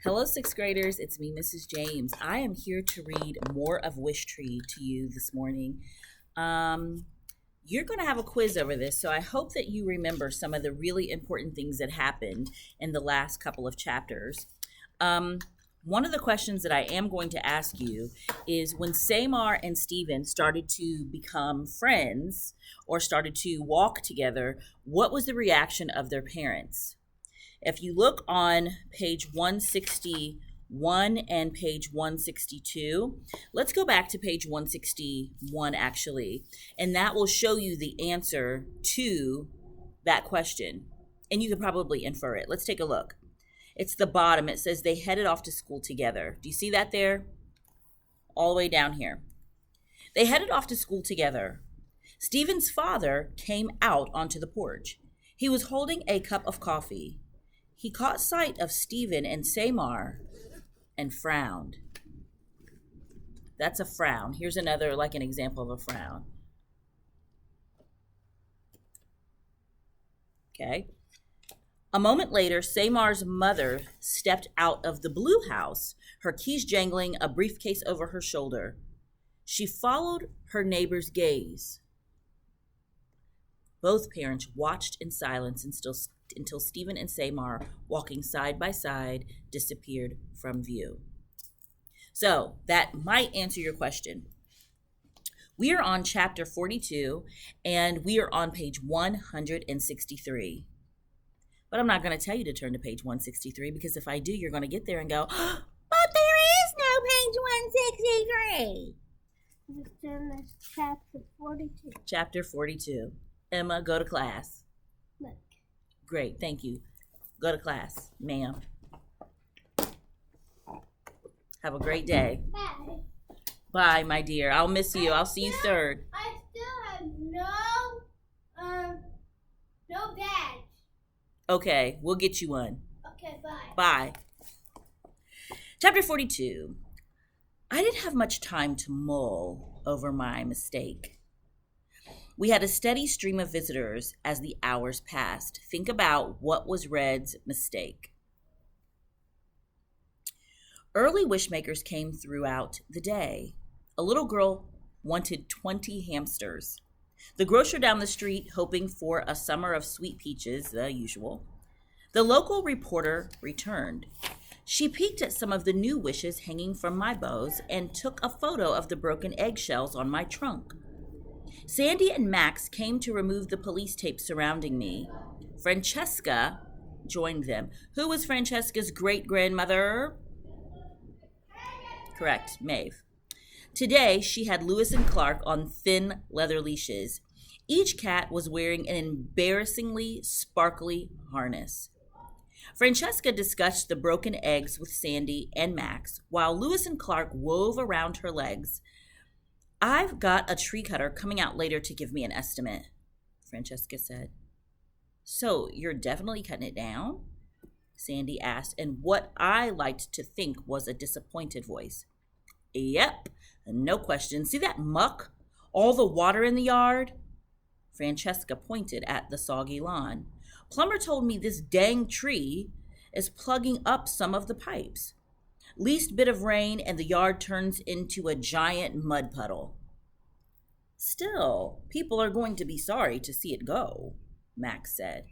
Hello, sixth graders. It's me, Mrs. James. I am here to read more of WISHTREE to you this morning. Um, you're going to have a quiz over this, so I hope that you remember some of the really important things that happened in the last couple of chapters. Um, One of the questions that I am going to ask you is when Samar and Stephen started to become friends or started to walk together, what was the reaction of their parents? If you look on page 161 and page 162, let's go back to page 161 actually, and that will show you the answer to that question. And you can probably infer it. Let's take a look. It's the bottom. It says they headed off to school together. Do you see that there? All the way down here. They headed off to school together. Stephen's father came out onto the porch. He was holding a cup of coffee. He caught sight of Stephen and Samar and frowned. That's a frown. Here's another, like an example of a frown. Okay. A moment later, Samar's mother stepped out of the blue house, her keys jangling, a briefcase over her shoulder. She followed her neighbor's gaze. Both parents watched in silence until Stephen and Samar, walking side by side, disappeared from view. So that might answer your question. We are on chapter 42, and we are on page 163. But I'm not going to tell you to turn to page 163, because if I do, you're going to get there and go, but there is no page 163. It's in chapter 42. Chapter 42. Emma, go to class. Look. Great, thank you. Go to class, ma'am. Have a great day. Bye. Bye, my dear. I'll miss you. I'll see you third. I still have no badge. Okay, we'll get you one. Okay, bye. Bye. Chapter 42. I didn't have much time to mull over my mistake. We had a steady stream of visitors as the hours passed. Think about what was Red's mistake. Early wishmakers came throughout the day. A little girl wanted 20 hamsters. The grocer down the street hoping for a summer of sweet peaches, the usual. The local reporter returned. She peeked at some of the new wishes hanging from my bows and took a photo of the broken eggshells on my trunk. Sandy and Max came to remove the police tape surrounding me. Francesca joined them. Who was Francesca's great-grandmother? Correct, Maeve. Today, she had Lewis and Clark on thin leather leashes. Each cat was wearing an embarrassingly sparkly harness. Francesca discussed the broken eggs with Sandy and Max, while Lewis and Clark wove around her legs. I've got a tree cutter coming out later to give me an estimate, Francesca said. So you're definitely cutting it down? Sandy asked, in what I liked to think was a disappointed voice. Yep, no question. See that muck? All the water in the yard? Francesca pointed at the soggy lawn. Plumber told me this dang tree is plugging up some of the pipes. Least bit of rain and the yard turns into a giant mud puddle. Still, people are going to be sorry to see it go, Max said.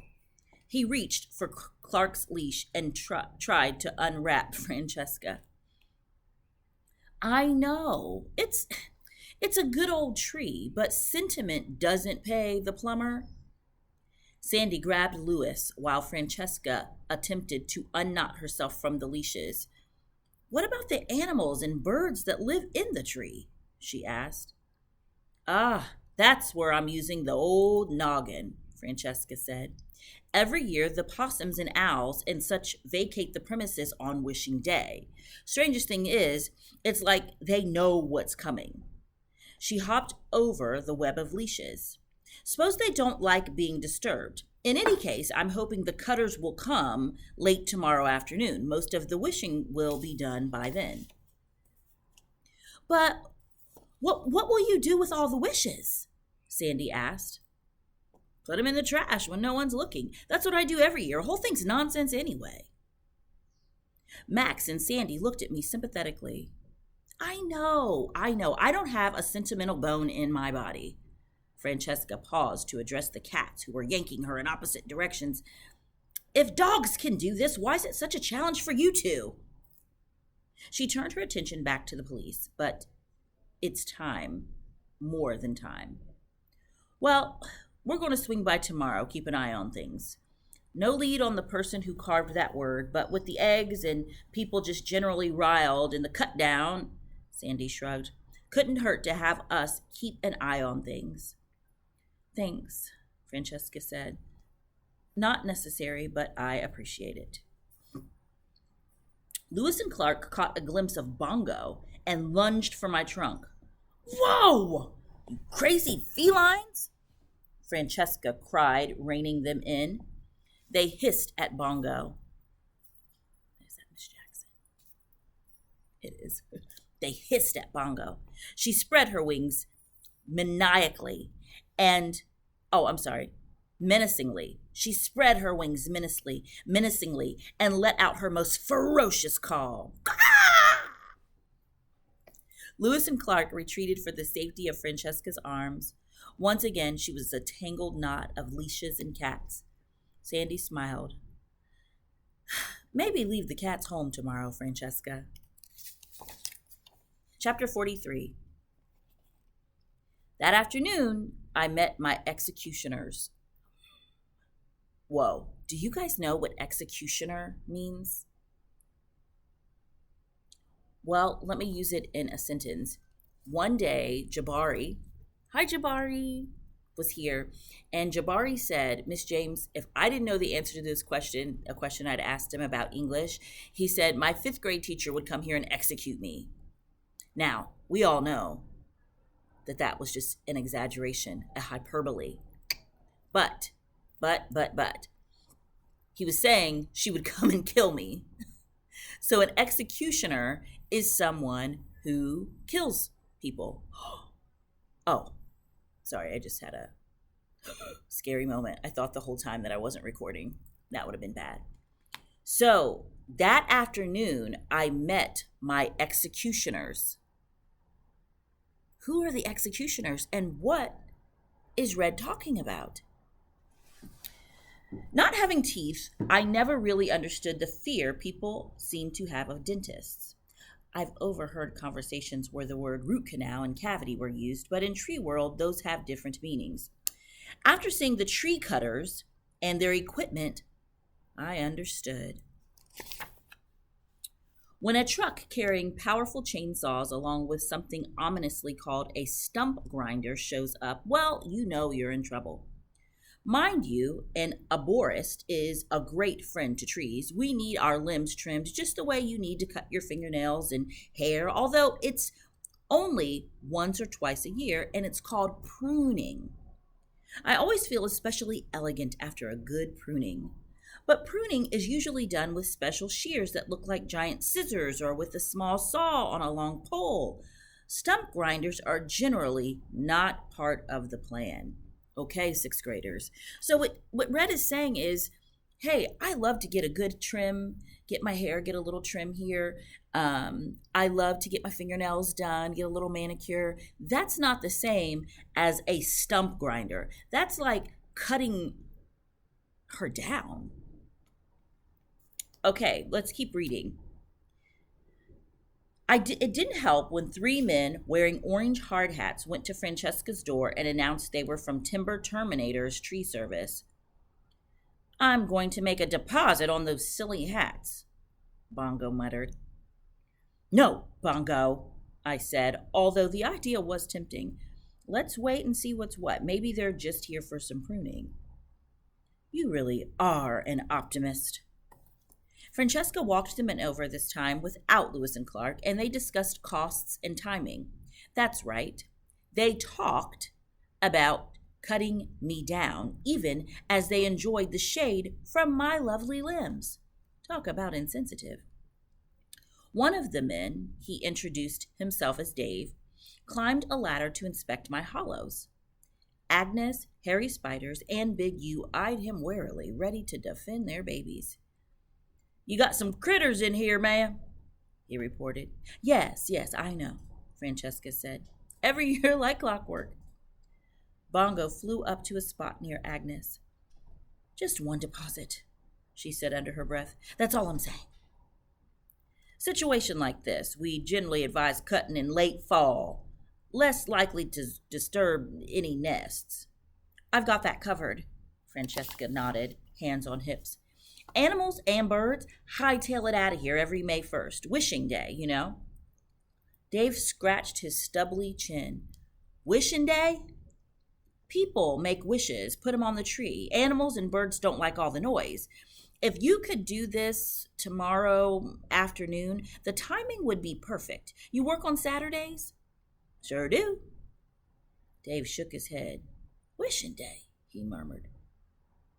He reached for Clark's leash and tried to unwrap Francesca. I know, it's a good old tree, but sentiment doesn't pay the plumber. Sandy grabbed Lewis while Francesca attempted to unknot herself from the leashes. What about the animals and birds that live in the tree? She asked. Ah, that's where I'm using the old noggin, Francesca said. Every year, the possums and owls and such vacate the premises on wishing day. Strangest thing is, it's like they know what's coming. She hopped over the web of leashes. Suppose they don't like being disturbed. In any case, I'm hoping the cutters will come late tomorrow afternoon. Most of the wishing will be done by then. But what will you do with all the wishes? Sandy asked. Put them in the trash when no one's looking. That's what I do every year. The whole thing's nonsense anyway. Max and Sandy looked at me sympathetically. I know. I don't have a sentimental bone in my body. Francesca paused to address the cats who were yanking her in opposite directions. If dogs can do this, why is it such a challenge for you two? She turned her attention back to the police, but it's time. More than time. Well, we're going to swing by tomorrow. Keep an eye on things. No lead on the person who carved that word, but with the eggs and people just generally riled and the cut down, Sandy shrugged, couldn't hurt to have us keep an eye on things. Thanks, Francesca said. Not necessary, but I appreciate it. Lewis and Clark caught a glimpse of Bongo and lunged for my trunk. Whoa! You crazy felines! Francesca cried, reining them in. They hissed at Bongo. Is that Miss Jackson? It is. They hissed at Bongo. She spread her wings menacingly. She spread her wings menacingly and let out her most ferocious call. Ah! Lewis and Clark retreated for the safety of Francesca's arms. Once again, she was a tangled knot of leashes and cats. Sandy smiled. Maybe leave the cats home tomorrow, Francesca. Chapter 43. That afternoon, I met my executioners. Whoa, do you guys know what executioner means? Well, let me use it in a sentence. One day, Jabari, hi Jabari, was here, and Jabari said, Miss James, if I didn't know the answer to this question, a question I'd asked him about English, he said my 5th grade teacher would come here and execute me. Now, we all know that was just an exaggeration, a hyperbole. But, he was saying she would come and kill me. So an executioner is someone who kills people. Oh, sorry, I just had a scary moment. I thought the whole time that I wasn't recording. That would have been bad. So that afternoon, I met my executioners. Who are the executioners and what is Red talking about? Not having teeth, I never really understood the fear people seem to have of dentists. I've overheard conversations where the word root canal and cavity were used, but in tree world, those have different meanings. After seeing the tree cutters and their equipment, I understood. When a truck carrying powerful chainsaws along with something ominously called a stump grinder shows up, well, you know you're in trouble. Mind you, an arborist is a great friend to trees. We need our limbs trimmed just the way you need to cut your fingernails and hair, although it's only once or twice a year, and it's called pruning. I always feel especially elegant after a good pruning. But pruning is usually done with special shears that look like giant scissors or with a small saw on a long pole. Stump grinders are generally not part of the plan. Okay, 6th graders. So what Red is saying is, hey, I love to get a good trim, get my hair, get a little trim here. I love to get my fingernails done, get a little manicure. That's not the same as a stump grinder. That's like cutting her down. Okay, let's keep reading. It didn't help when 3 men wearing orange hard hats went to Francesca's door and announced they were from Timber Terminator's tree service. I'm going to make a deposit on those silly hats, Bongo muttered. No, Bongo, I said, although the idea was tempting. Let's wait and see what's what. Maybe they're just here for some pruning. You really are an optimist. Francesca walked the men over this time without Lewis and Clark, and they discussed costs and timing. That's right. They talked about cutting me down, even as they enjoyed the shade from my lovely limbs. Talk about insensitive. One of the men, he introduced himself as Dave, climbed a ladder to inspect my hollows. Agnes, Harry Spiders, and Big U eyed him warily, ready to defend their babies. You got some critters in here, ma'am, he reported. Yes, yes, I know, Francesca said. Every year like clockwork. Bongo flew up to a spot near Agnes. Just one deposit, she said under her breath. That's all I'm saying. Situation like this, we generally advise cutting in late fall, less likely to disturb any nests. I've got that covered, Francesca nodded, hands on hips. Animals and birds hightail it out of here every May 1st. Wishing Day, you know. Dave scratched his stubbly chin. Wishing Day? People make wishes, put them on the tree. Animals and birds don't like all the noise. If you could do this tomorrow afternoon, the timing would be perfect. You work on Saturdays? Sure do. Dave shook his head. Wishing Day, he murmured.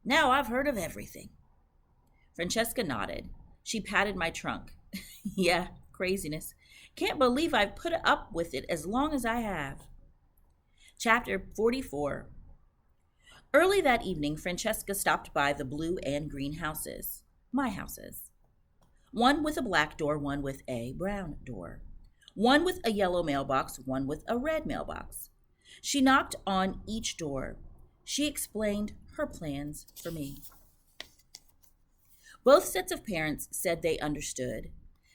Now I've heard of everything. Francesca nodded. She patted my trunk. Yeah, craziness. Can't believe I've put up with it as long as I have. Chapter 44. Early that evening, Francesca stopped by the blue and green houses. My houses. One with a black door, one with a brown door. One with a yellow mailbox, one with a red mailbox. She knocked on each door. She explained her plans for me. Both sets of parents said they understood.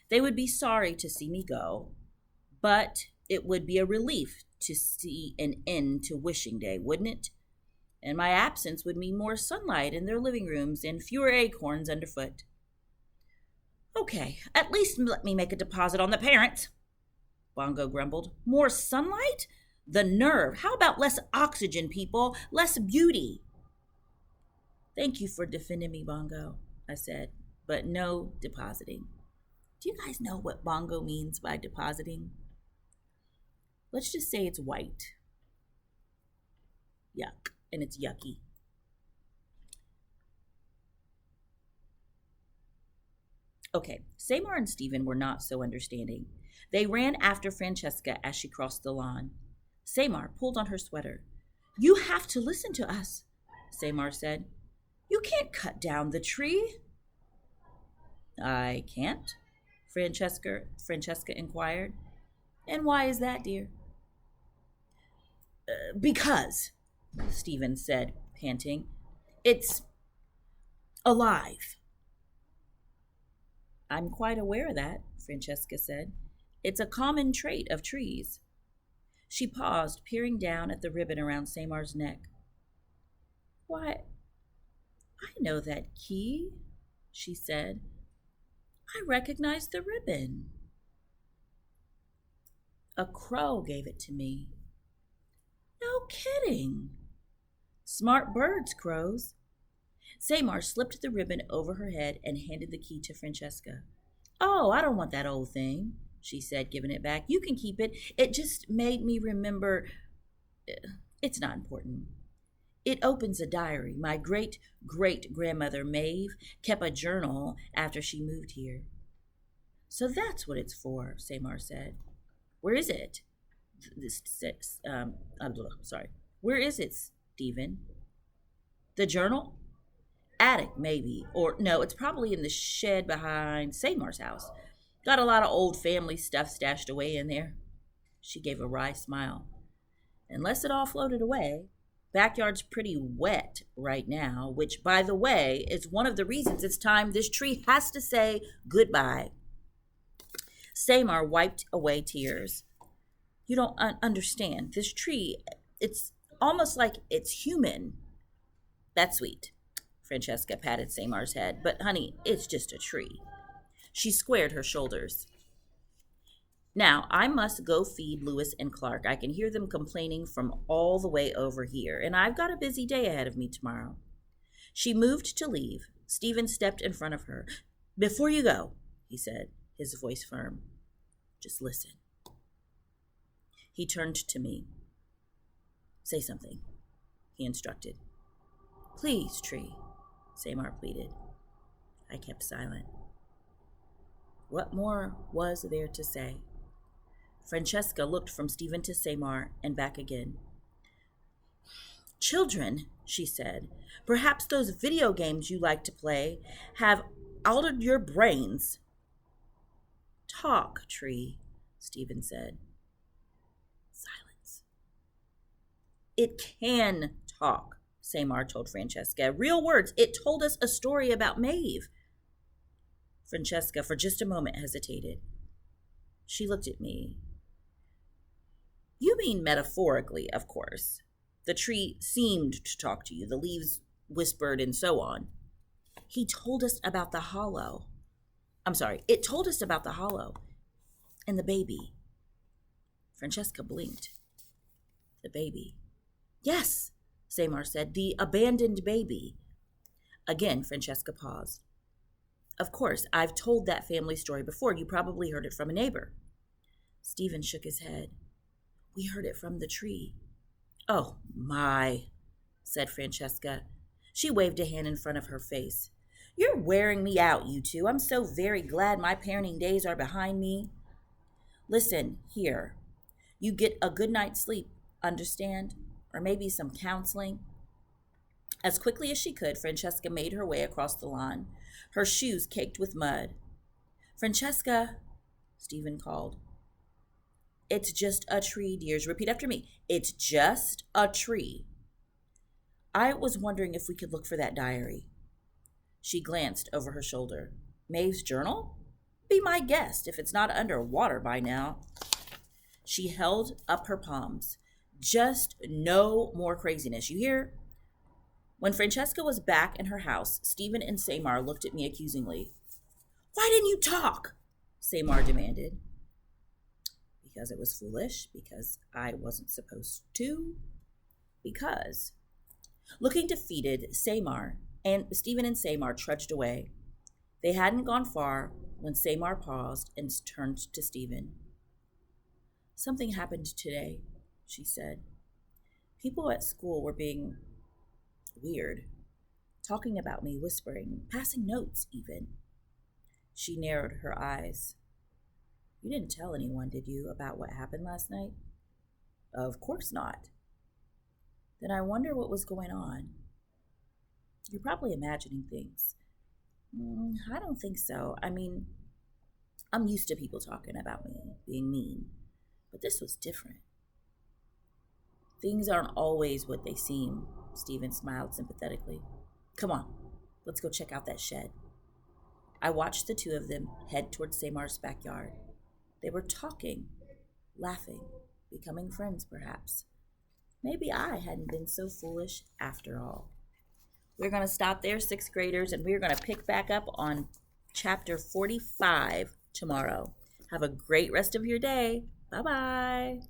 They would be sorry to see me go, but it would be a relief to see an end to Wishing Day, wouldn't it? And my absence would mean more sunlight in their living rooms and fewer acorns underfoot. Okay, at least let me make a deposit on the parents, Bongo grumbled. More sunlight? The nerve. How about less oxygen, people? Less beauty? Thank you for defending me, Bongo, I said, but no depositing. Do you guys know what Bongo means by depositing? Let's just say it's white. Yuck. And it's yucky. Okay, Samar and Stephen were not so understanding. They ran after Francesca as she crossed the lawn. Samar pulled on her sweater. You have to listen to us, Samar said. You can't cut down the tree. I can't, Francesca inquired. And why is that, dear? Because, Stephen said, panting. It's alive. I'm quite aware of that, Francesca said. It's a common trait of trees. She paused, peering down at the ribbon around Samar's neck. Why, I know that key, she said. I recognize the ribbon. A crow gave it to me. No kidding. Smart birds, crows. Samar slipped the ribbon over her head and handed the key to Francesca. Oh, I don't want that old thing, she said, giving it back. You can keep it. It just made me remember. It's not important. It opens a diary. My great-great-grandmother Maeve kept a journal after she moved here. So that's what it's for, Samar said. Where is it? Where is it, Stephen? The journal? Attic, maybe. Or no, it's probably in the shed behind Samar's house. Got a lot of old family stuff stashed away in there. She gave a wry smile. Unless it all floated away. Backyard's pretty wet right now, which, by the way, is one of the reasons it's time this tree has to say goodbye. Samar wiped away tears. You don't understand. This tree, it's almost like it's human. That's sweet. Francesca patted Samar's head. But, honey, it's just a tree. She squared her shoulders. Now, I must go feed Lewis and Clark. I can hear them complaining from all the way over here, and I've got a busy day ahead of me tomorrow. She moved to leave. Stephen stepped in front of her. Before you go, he said, his voice firm, just listen. He turned to me. Say something, he instructed. Please, Tree, Samar pleaded. I kept silent. What more was there to say? Francesca looked from Stephen to Samar and back again. Children, she said, perhaps those video games you like to play have out of your brains. Talk, tree, Stephen said. Silence. It can talk, Samar told Francesca. Real words. It told us a story about Maeve. Francesca, for just a moment, hesitated. She looked at me. You mean metaphorically, of course. The tree seemed to talk to you. The leaves whispered and so on. He told us about the hollow. It told us about the hollow and the baby. Francesca blinked. The baby. Yes, Samar said, the abandoned baby. Again, Francesca paused. Of course, I've told that family story before. You probably heard it from a neighbor. Stephen shook his head. We heard it from the tree. Oh, my, said Francesca. She waved a hand in front of her face. You're wearing me out, you two. I'm so very glad my parenting days are behind me. Listen, here. You get a good night's sleep, understand? Or maybe some counseling. As quickly as she could, Francesca made her way across the lawn, her shoes caked with mud. Francesca, Stephen called. It's just a tree, dears. Repeat after me. It's just a tree. I was wondering if we could look for that diary. She glanced over her shoulder. Maeve's journal? Be my guest if it's not under water by now. She held up her palms. Just no more craziness, you hear? When Francesca was back in her house, Stephen and Samar looked at me accusingly. Why didn't you talk? Samar demanded. Because it was foolish, because I wasn't supposed to, because. Looking defeated, Stephen and Samar trudged away. They hadn't gone far when Samar paused and turned to Stephen. Something happened today, she said. People at school were being weird, talking about me, whispering, passing notes even. She narrowed her eyes. You didn't tell anyone, did you, about what happened last night? Of course not. Then I wonder what was going on. You're probably imagining things. I don't think so. I mean, I'm used to people talking about me, being mean. But this was different. Things aren't always what they seem, Stephen smiled sympathetically. Come on, let's go check out that shed. I watched the two of them head towards Samar's backyard. They were talking, laughing, becoming friends perhaps. Maybe I hadn't been so foolish after all. We're going to stop there, sixth graders, and we're going to pick back up on chapter 45 tomorrow. Have a great rest of your day. Bye-bye.